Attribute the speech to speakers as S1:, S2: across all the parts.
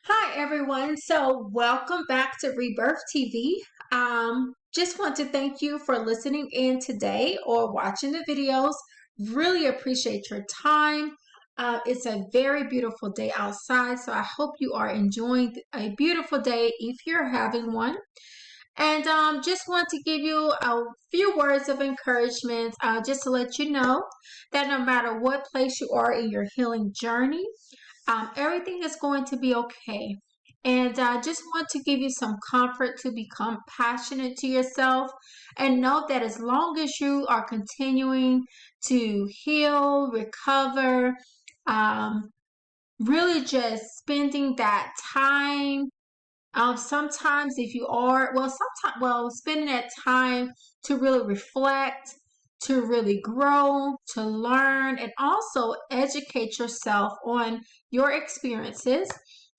S1: Hi everyone. So welcome back to Rebirth TV. Just want to thank you for listening in today or watching the videos. Really appreciate your time. It's a very beautiful day outside, so I hope you are enjoying a beautiful day if you're having one. And just want to give you a few words of encouragement, just to let you know that no matter what place you are in your healing journey, everything is going to be okay. And I just want to give you some comfort to become passionate to yourself and know that as long as you are continuing to heal, recover, um, really just spending that time. Sometimes if you are, spending that time to really reflect, to really grow, to learn, and also educate yourself on your experiences.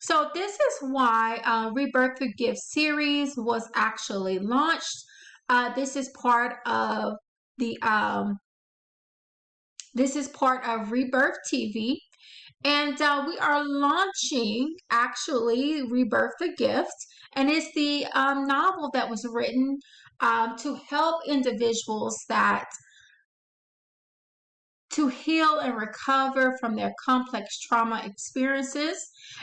S1: So this is why Rebirth A Gift Series was actually launched. This is part of the this is part of Rebirth TV. And we are launching actually Rebirth a Gift. And it's the novel that was written to help individuals that to heal and recover from their complex trauma experiences.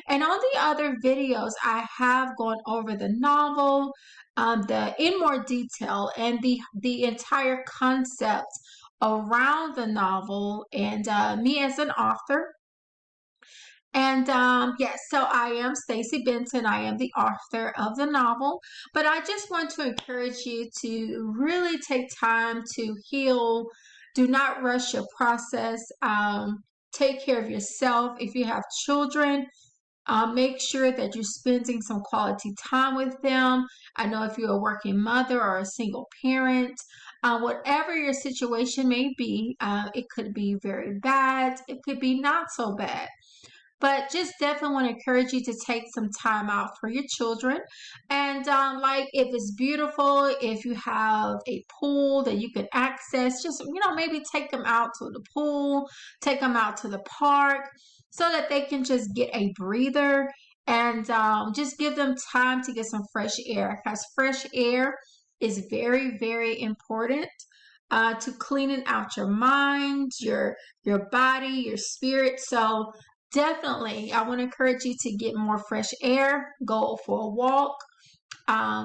S1: And on the other videos, I have gone over the novel, in more detail, and the entire concept around the novel, and me as an author. And yes, so I am Stacy Benton. I am the author of the novel. But I just want to encourage you to really take time to heal. Do not rush your process. Take care of yourself. If you have children, make sure that you're spending some quality time with them. I know if you're a working mother or a single parent, whatever your situation may be, it could be very bad. It could be not so bad. But just definitely want to encourage you to take some time out for your children. And like if it's beautiful, if you have a pool that you can access, just, maybe take them out to the pool, take them out to the park so that they can just get a breather and just give them time to get some fresh air, because fresh air is very, very important. To cleaning out your mind, your body, your spirit. So definitely, I want to encourage you to get more fresh air, go for a walk,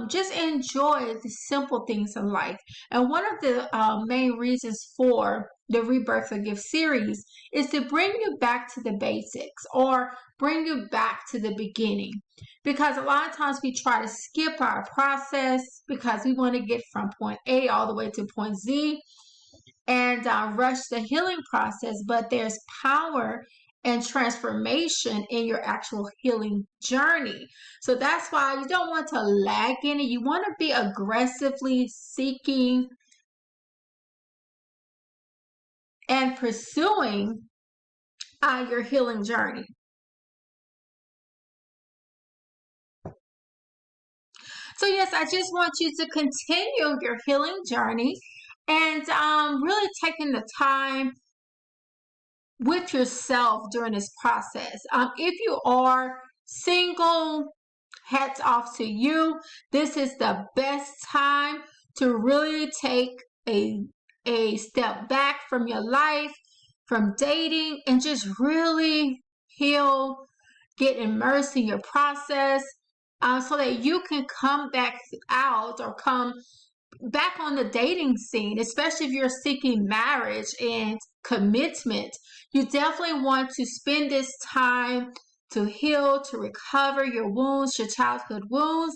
S1: just enjoy the simple things in life. And one of the main reasons for the Rebirth of Gift series is to bring you back to the basics or bring you back to the beginning. Because a lot of times we try to skip our process because we want to get from point A all the way to point Z and rush the healing process, but there's power and transformation in your actual healing journey. So that's why you don't want to lag in it. You want to be aggressively seeking and pursuing your healing journey. So yes, I just want you to continue your healing journey and really taking the time with yourself during this process. If you are single, hats off to you. This is the best time to really take a step back from your life, from dating, and just really heal, get immersed in your process, so that you can come back out or come back on the dating scene, especially if you're seeking marriage and commitment. You definitely want to spend this time to heal, to recover your wounds, your childhood wounds.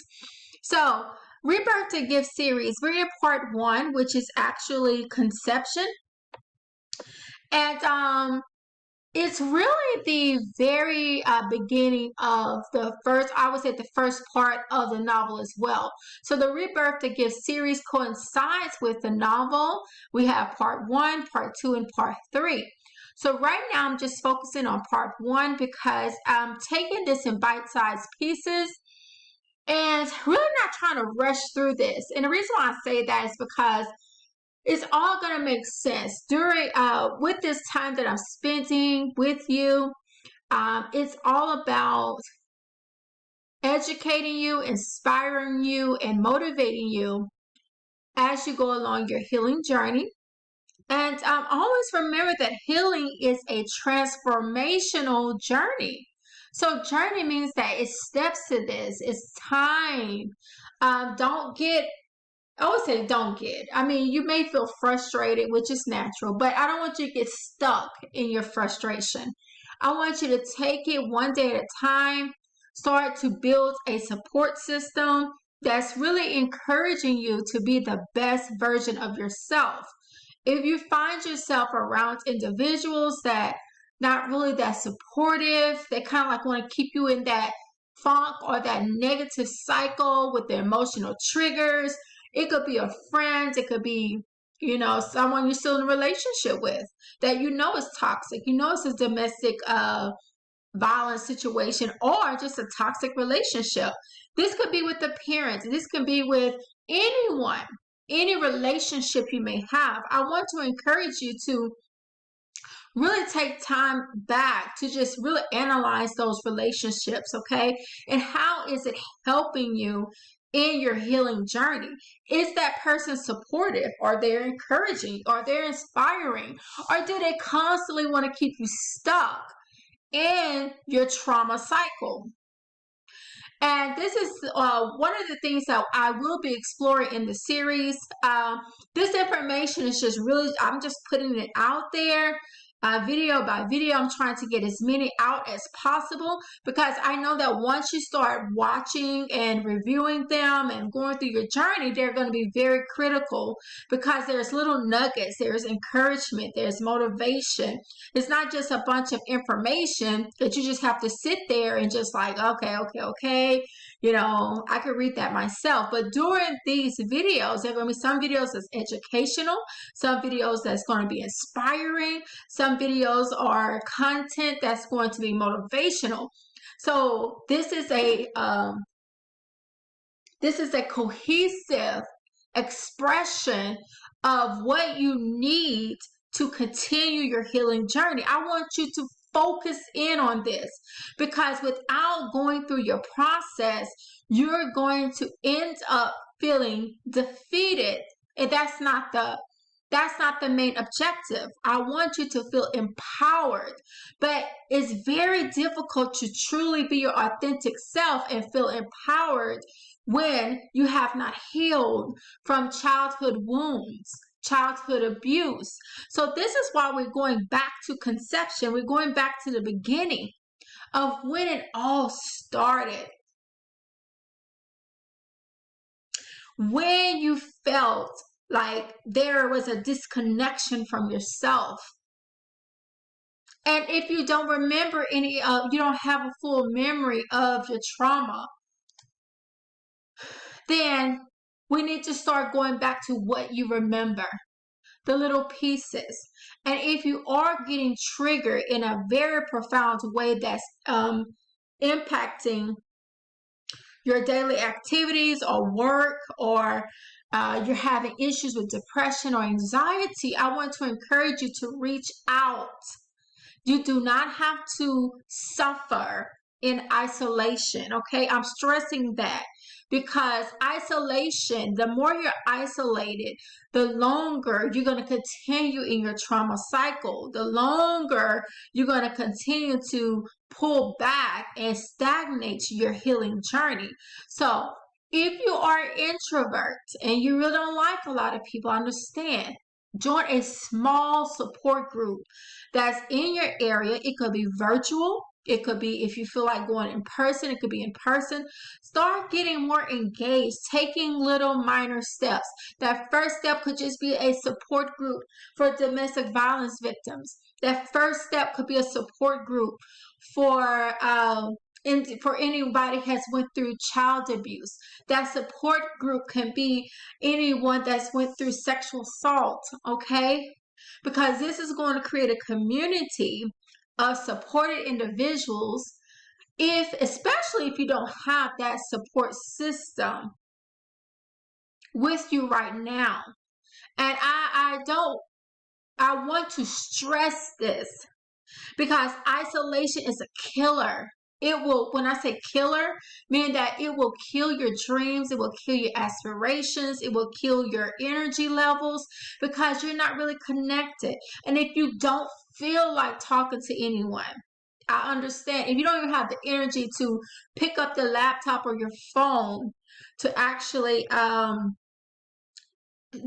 S1: So, Rebirth a Gift series, we're in part one, which is actually conception. And it's really the very beginning of the first, I would say the first part of the novel as well. So the Rebirth a Gift series coincides with the novel. We have part one, part two, and part three. So right now I'm just focusing on part one because I'm taking this in bite-sized pieces and really not trying to rush through this. And the reason why I say that is because it's all going to make sense during with this time that I'm spending with you. It's all about educating you, inspiring you, and motivating you as you go along your healing journey. And always remember that healing is a transformational journey. So journey means that it's steps to this. It's time. Don't get I would say don't get. I mean, you may feel frustrated, which is natural, but I don't want you to get stuck in your frustration. I want you to take it one day at a time, start to build a support system that's really encouraging you to be the best version of yourself. If you find yourself around individuals that not really that supportive, they kind of like want to keep you in that funk or that negative cycle with the emotional triggers. It could be a friend, it could be, someone you're still in a relationship with that is toxic, it's a domestic violence situation or just a toxic relationship. This could be with the parents, this could be with anyone, any relationship you may have. I want to encourage you to really take time back to just really analyze those relationships, okay? And how is it helping you in your healing journey? Is that person supportive? Are they encouraging? Are they inspiring? Or do they constantly want to keep you stuck in your trauma cycle? And this is one of the things that I will be exploring in the series. This information is just really, I'm just putting it out there. Video by video, I'm trying to get as many out as possible because I know that once you start watching and reviewing them and going through your journey, they're going to be very critical because there's little nuggets, there's encouragement, there's motivation. It's not just a bunch of information that you just have to sit there and just like, okay, I could read that myself. But during these videos, there are going to be some videos that's educational, some videos that's going to be inspiring, some videos are content that's going to be motivational. So this is a cohesive expression of what you need to continue your healing journey. I want you to focus in on this because without going through your process, you're going to end up feeling defeated. And that's not the main objective. I want you to feel empowered, but it's very difficult to truly be your authentic self and feel empowered when you have not healed from childhood wounds, childhood abuse. So this is why we're going back to conception. We're going back to the beginning of when it all started. When you felt like there was a disconnection from yourself. And if you don't remember you don't have a full memory of your trauma, then we need to start going back to what you remember, the little pieces. And if you are getting triggered in a very profound way that's impacting your daily activities or work, or you're having issues with depression or anxiety, I want to encourage you to reach out. You do not have to suffer in isolation, okay? I'm stressing that because isolation, the more you're isolated, the longer you're going to continue in your trauma cycle, the longer you're going to continue to pull back and stagnate your healing journey. So if you are an introvert and you really don't like a lot of people, understand. Join a small support group that's in your area. It could be virtual. It could be, if you feel like going in person, it could be in person. Start getting more engaged, taking little minor steps. That first step could just be a support group for domestic violence victims. That first step could be a support group for anybody has went through child abuse. That support group can be anyone that's went through sexual assault, okay? Because this is going to create a community of supported individuals, especially if you don't have that support system with you right now. And I want to stress this because isolation is a killer. it will, when I say killer, meaning that it will kill your dreams, it will kill your aspirations, it will kill your energy levels because you're not really connected. And if you don't feel like talking to anyone, I understand. If you don't even have the energy to pick up the laptop or your phone to actually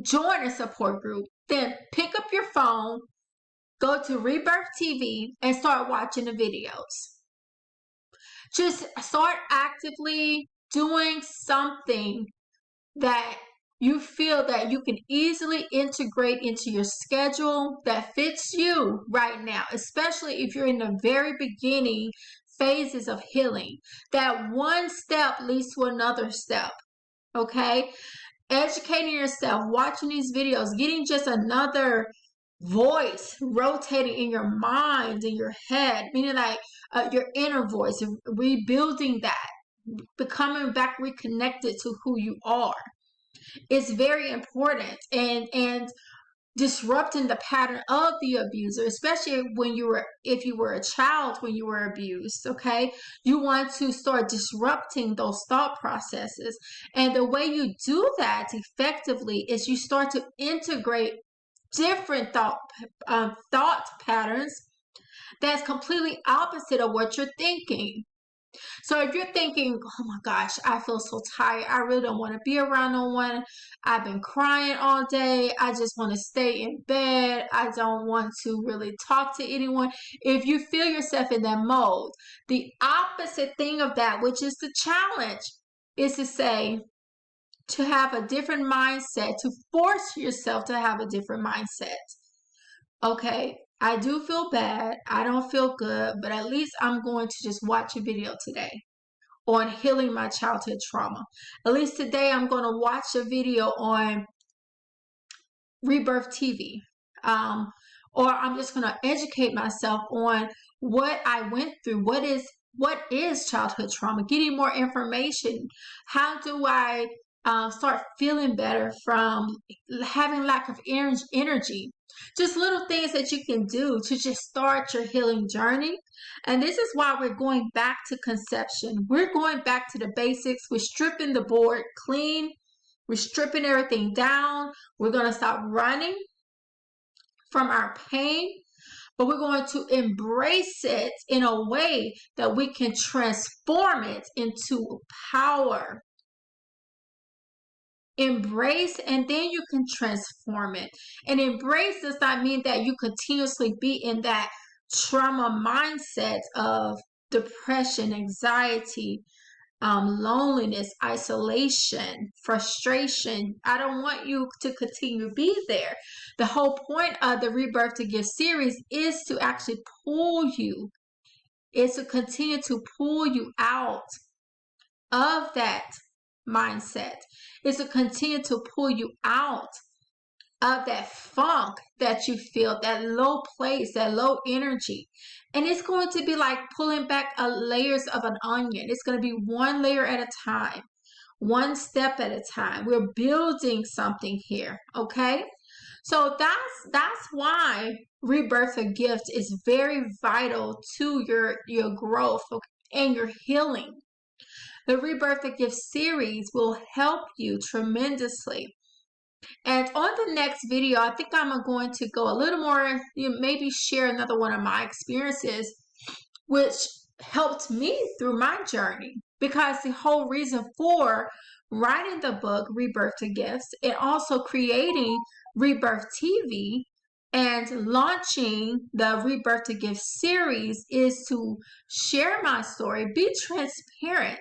S1: join a support group, then pick up your phone, go to Rebirth TV, and start watching the videos. Just start actively doing something that you feel that you can easily integrate into your schedule that fits you right now, especially if you're in the very beginning phases of healing. That one step leads to another step, okay? Educating yourself, watching these videos, getting just another voice rotating in your mind, in your head, meaning like your inner voice, rebuilding that, becoming back reconnected to who you are. It's very important, and disrupting the pattern of the abuser, especially if you were a child when you were abused, okay? You want to start disrupting those thought processes. And the way you do that effectively is you start to integrate different thought patterns that's completely opposite of what you're thinking. So if you're thinking, oh my gosh, I feel so tired, I really don't want to be around no one, I've been crying all day, I just want to stay in bed, I don't want to really talk to anyone. If you feel yourself in that mode, the opposite thing of that, which is the challenge, is to say, to have a different mindset, to force yourself to have a different mindset. Okay, I do feel bad, I don't feel good, but at least I'm going to just watch a video today on healing my childhood trauma. At least today I'm going to watch a video on Rebirth TV. Or I'm just going to educate myself on what I went through, what is childhood trauma, getting more information. How do I start feeling better from having lack of energy? Just little things that you can do to just start your healing journey. And this is why we're going back to conception. We're going back to the basics. We're stripping the board clean. We're stripping everything down. We're going to stop running from our pain, but we're going to embrace it in a way that we can transform it into power. Embrace, and then you can transform it. And embrace does not mean that you continuously be in that trauma mindset of depression, anxiety, loneliness, isolation, frustration. I don't want you to continue to be there. The whole point of the Rebirth A Gift series is to actually pull you, is to continue to pull you out of that mindset, is to continue to pull you out of that funk that you feel, that low place, that low energy. And it's going to be like pulling back layers of an onion. It's going to be one layer at a time, one step at a time. We're building something here, okay? So that's why Rebirth A Gift is very vital to your growth and your healing. The Rebirth A Gift series will help you tremendously. And on the next video, I think I'm going to go a little more, maybe share another one of my experiences, which helped me through my journey. Because the whole reason for writing the book, Rebirth A Gift, and also creating Rebirth TV and launching the Rebirth A Gift series is to share my story, be transparent,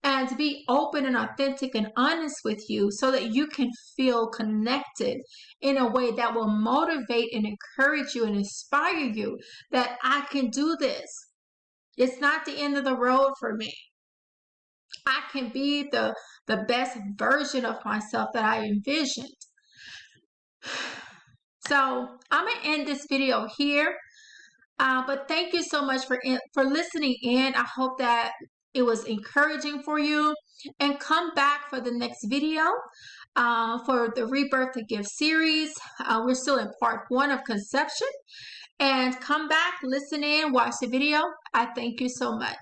S1: and be open and authentic and honest with you so that you can feel connected in a way that will motivate and encourage you and inspire you that I can do this. It's not the end of the road for me. I can be the best version of myself that I envisioned. So I'm going to end this video here. But thank you so much for listening in. I hope that it was encouraging for you, and come back for the next video for the Rebirth A Gift series. We're still in part 1 of conception, and come back, listen in, watch the video. I thank you so much.